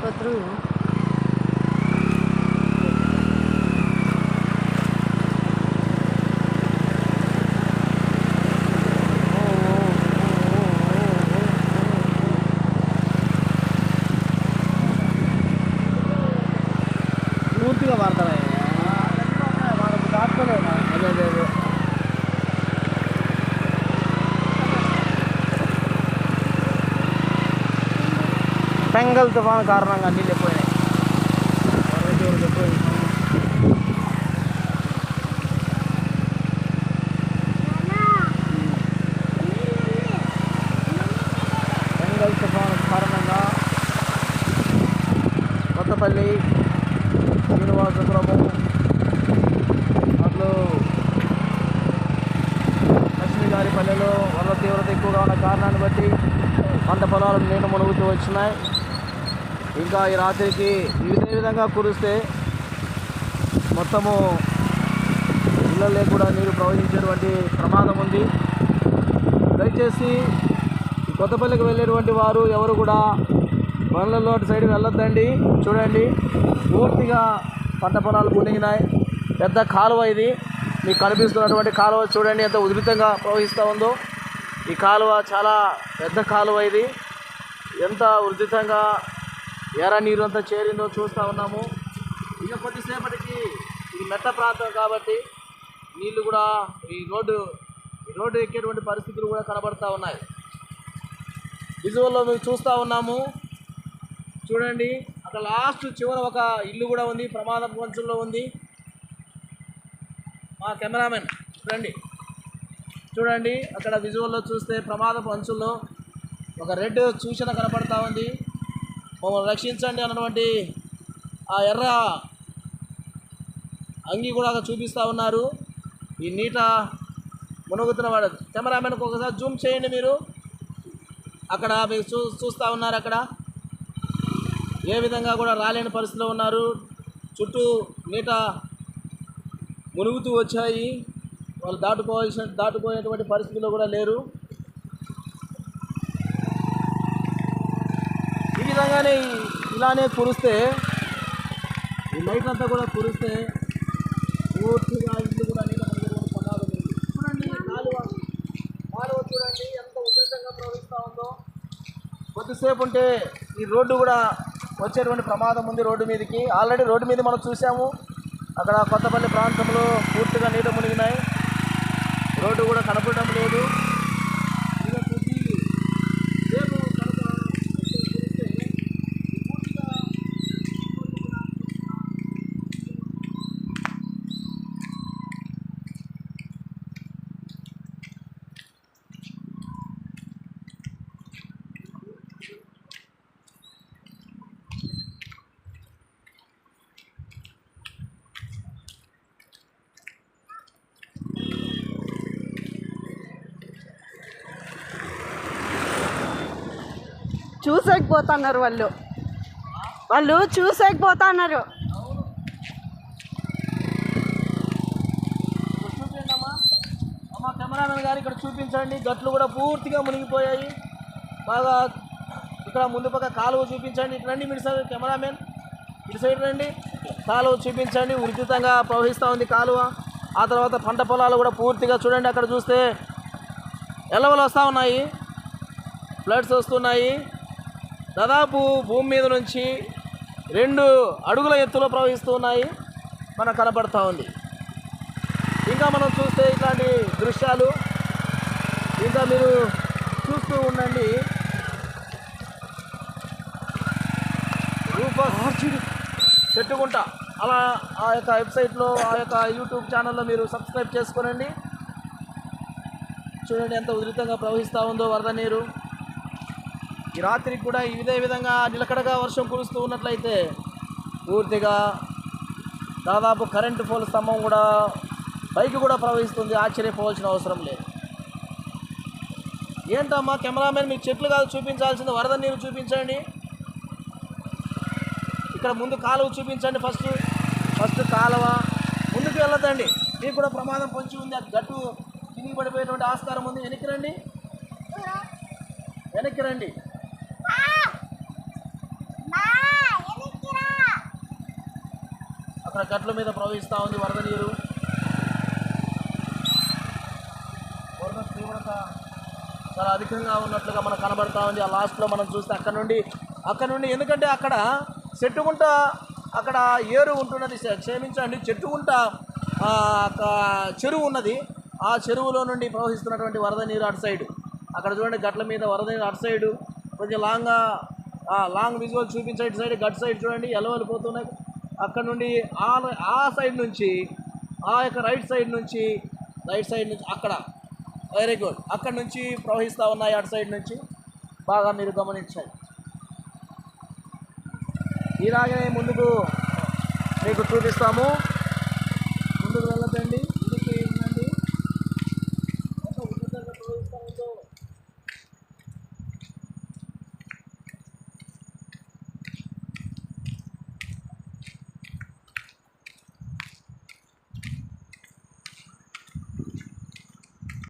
ఆసుపత్రి పూర్తిగా వాడతాయి. అదే అదే అదే బెంగాల్ తుఫాను కారణంగా నీళ్ళు ఎక్కువైనాయి. బెంగాల్ తుఫాను కారణంగా కొత్తపల్లి, శ్రీనివాసపురము అట్లు లక్ష్మీగారిపల్లెలో వరద తీవ్రత ఎక్కువగా ఉన్న కారణాన్ని బట్టి పంట పొలాలు నీళ్లు మునుగుతూ వచ్చినాయి. ఇంకా ఈ రాత్రికి ఇదే విధంగా కురిస్తే మొత్తము ఇళ్ళల్లో కూడా నీరు ప్రవహించేటువంటి ప్రమాదం ఉంది. దయచేసి ఈ కొత్తపల్లికి వెళ్ళేటువంటి వారు ఎవరు కూడా బండ్లలో అటు సైడ్ వెళ్ళొద్దండి. చూడండి, పూర్తిగా పంట పొలాలు మునిగినాయి. పెద్ద కాలువ ఇది. మీకు కనిపిస్తున్నటువంటి కాలువ చూడండి ఎంత ఉధృతంగా ప్రవహిస్తూ ఉందో. ఈ కాలువ చాలా పెద్ద కాలువ ఇది. ఎంత ఉధృతంగా ఎర్ర నీరు అంతా చేరిందో చూస్తూ ఉన్నాము. ఇక కొద్దిసేపటికి ఇది మెట్ట ప్రాంతం కాబట్టి నీళ్లు కూడా ఈ రోడ్డు ఎక్కేటువంటి పరిస్థితులు కూడా కనబడుతూ ఉన్నాయి. విజువల్లో మేము చూస్తూ ఉన్నాము. చూడండి, అక్కడ లాస్ట్ చివర ఒక ఇల్లు కూడా ఉంది, ప్రమాద అంచుల్లో ఉంది. మా కెమెరామెన్ రండి, చూడండి అక్కడ విజువల్లో చూస్తే ప్రమాదపు అంచుల్లో ఒక రెడ్ సూచన కనపడతా ఉంది. మమ్మల్ని రక్షించండి అన్నటువంటి ఆ ఎర్ర అంగి కూడా చూపిస్తూ ఉన్నారు. ఈ నీట మునుగుతున్న వాడు కెమెరామెన్కి ఒకసారి జూమ్ చేయండి. మీరు అక్కడ మీరు చూస్తూ ఉన్నారు అక్కడ ఏ విధంగా కూడా రాలేని పరిస్థితిలో ఉన్నారు. చుట్టూ నీట మునుగుతూ వచ్చాయి. వాళ్ళు దాటుకుపోయేటువంటి పరిస్థితిలో కూడా లేరు. ఈ విధంగానే ఇలానే కురిస్తే ఈ లైట్ అంతా కూడా కురిస్తే పూర్తిగా ఇల్లు కూడా నీళ్ళ పొలాలు చూడండి. కాలువ చూడండి ఎంత ఉధృతంగా ప్రవహిస్తూ ఉందో. కొద్దిసేపు ఉంటే ఈ రోడ్డు కూడా వచ్చేటువంటి ప్రమాదం ఉంది. రోడ్డు మీదకి ఆల్రెడీ రోడ్డు మీద మనం చూసాము. అక్కడ కొత్తపల్లి ప్రాంతంలో పూర్తిగా నీట మునిగినాయి. రోడ్డు కూడా కనపడడం లేదు. చూసేకపోతున్నారు వాళ్ళు చూసేకపోతున్నారు. అమ్మ కెమెరామెన్ గారు ఇక్కడ చూపించండి. గట్లు కూడా పూర్తిగా మునిగిపోయాయి. బాగా ఇక్కడ ముందు పక్క కాలువ చూపించండి. ఇటు రండి, మీరు సార్ కెమెరామెన్ ఇటు సైడ్ రండి. కాలువ చూపించండి. ఉధృతంగా ప్రవహిస్తూ ఉంది కాలువ. ఆ తర్వాత పంట పొలాలు కూడా పూర్తిగా చూడండి. అక్కడ చూస్తే ఎల్లవలు వస్తూ ఉన్నాయి, ఫ్లడ్స్ వస్తున్నాయి. దాదాపు భూమి మీద నుంచి 2 అడుగుల ఎత్తులో ప్రవహిస్తున్నాయి మనకు కనపడతా ఉంది. ఇంకా మనం చూస్తే ఇట్లాంటి దృశ్యాలు ఇంకా మీరు చూస్తూ ఉండండి. చెట్టుకుంట అలా ఆ యొక్క వెబ్సైట్లో ఆ యొక్క యూట్యూబ్ ఛానల్లో మీరు సబ్స్క్రైబ్ చేసుకోనండి. చూడండి ఎంత ఉధృతంగా ప్రవహిస్తూ ఉందో వరద నీరు. ఈ రాత్రికి కూడా ఇదే విధంగా నిలకడగా వర్షం కురుస్తూ ఉన్నట్లయితే పూర్తిగా దాదాపు కరెంటు పోల్ స్తంభం కూడా పైకి కూడా ప్రవహిస్తుంది. ఆశ్చర్యపోవాల్సిన అవసరం లేదు. ఏంటమ్మా కెమెరామెన్, మీకు చెట్లు కాదు చూపించాల్సింది, వరద నీరు చూపించండి. ఇక్కడ ముందు కాలువ చూపించండి. ఫస్ట్ కాలువ ముందుకు వెళ్ళొద్దండి. మీకు కూడా ప్రమాదం పొంచి ఉంది. అది గట్టు తిరిగి పడిపోయేటువంటి ఆస్కారం ఉంది. వెనక్కి రండి. అక్కడ గట్ల మీద ప్రవహిస్తూ ఉంది వరద నీరు. వరద తీవ్రత చాలా అధికంగా ఉన్నట్లుగా మనకు కనబడతా ఉంది. ఆ లాస్ట్లో మనం చూస్తే అక్కడ నుండి ఎందుకంటే అక్కడ చెట్టుగుంట, అక్కడ ఏరు ఉంటున్నది, క్షమించండి, చెట్టుగుంట చెరువు ఉన్నది. ఆ చెరువులో నుండి ప్రవహిస్తున్నటువంటి వరద నీరు అటు సైడు, అక్కడ చూడండి గట్ల మీద వరద నీరు అటు సైడు కొంచెం లాంగ్ విజువల్ చూపించే ఇటు సైడ్, గట్ సైడ్ చూడండి ఎలవలు పోతున్నాయి. అక్కడ నుండి ఆ సైడ్ నుంచి, ఆ యొక్క రైట్ సైడ్ నుంచి అక్కడ వెరీ గుడ్, అక్కడ నుంచి ప్రవహిస్తూ ఉన్నాయి అటు సైడ్ నుంచి. బాగా మీరు గమనించాలి. ఇలాగనే ముందుకు మీకు చూపిస్తాము. ముందుకు వెళ్ళదండి.